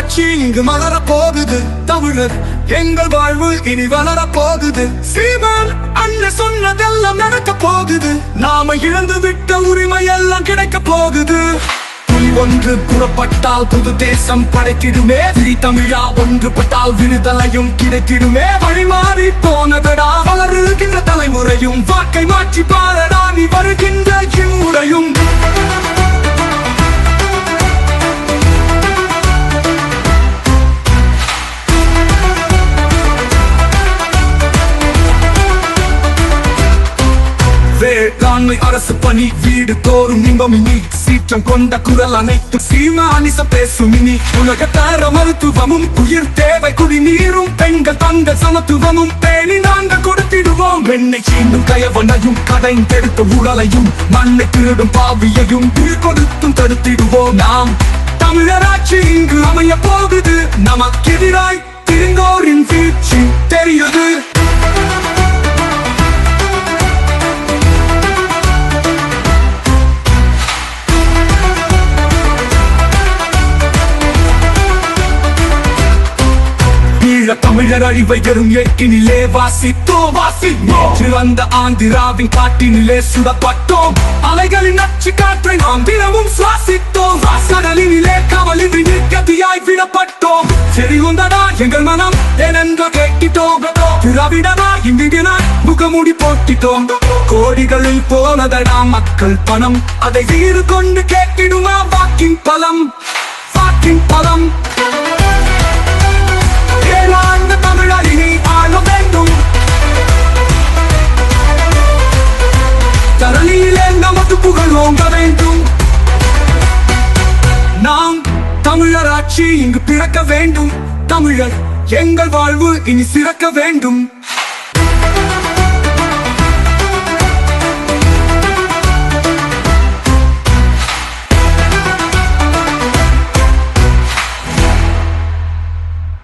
தமிழராட்சி இங்கு மலர போகுது. தமிழர் எங்கள் வாழ்வு இனி வளர போகுது. சீமான் அண்ணன் சொன்னதெல்லாம் நடக்க போகுது. நாம இழந்து விட்ட உரிமை எல்லாம் கிடைக்க போகுது. புலி ஒன்று புறப்பட்டால் புது தேசம் படைத்திடுமே. தமிழா ஒன்றுபட்டால் விடுதலையும் கிடைத்திடுமே. வழி மாறி போனதடா வளருகின்ற தலைமுறையும். வாக்கை மாற்றி பாரடா நீ வருகின்ற இம்முறையும். வேளாண்மை அரசு பணி வீடு தோறும் இன்பமினி. சீற்றம் கொண்ட குரல் அனைத்து சீமானிச பேசும் இனி. உலக தர மருத்துவமும் உயிர் தேவை குடிநீரும். பெண்கள் தங்கள் சமத்துவமும் பேணி நாங்கள் கொடுத்திடுவோம். வெண்ணை சீண்டும் கயவனையும் கடைந்தெடுத்த ஊழலையும் மண்ணை திருடும் பாவியையும் உயிர் கொடுத்தும் தடுத்திடுவோம். நாம் தமிழராட்சி இங்கு அமைய போகுது. நமக்கு எதிராய் திருங்கோரின் வீழ்ச்சி தெரியுது. தமிழர் அழிவை தரும் ஏற்கினிலே வாசித்தோம். நேற்று அந்த ஆந்திராவின் காட்டினிலே சுடப்பட்டோம். அலைகளின் நச்சு காற்றை நாம் தினமும் சுவாசித்தோம். கடலினிலே கவலின்றி நிற்கதியாய் விடப்பட்டோம். செறிவுந்தடா எங்கள் மனம் ஏனென்று கேட்டிட்டோம். திராவிடனா இந்தியனா முகமூடி போட்டிட்டோம். கோடிகளில் போனதடா மக்கள் பணம். அதை வீறு கொண்டு கேட்டிடுமா வாக்கின் பலம். வாக்கின் பலம். தமிழரினை ஆள வேண்டும். தரணியிலே நமது புகழ் ஓங்க வேண்டும். நாம் தமிழராட்சி இங்கு பிறக்க வேண்டும். தமிழர் எங்கள் வாழ்வு இனி சிறக்க வேண்டும்.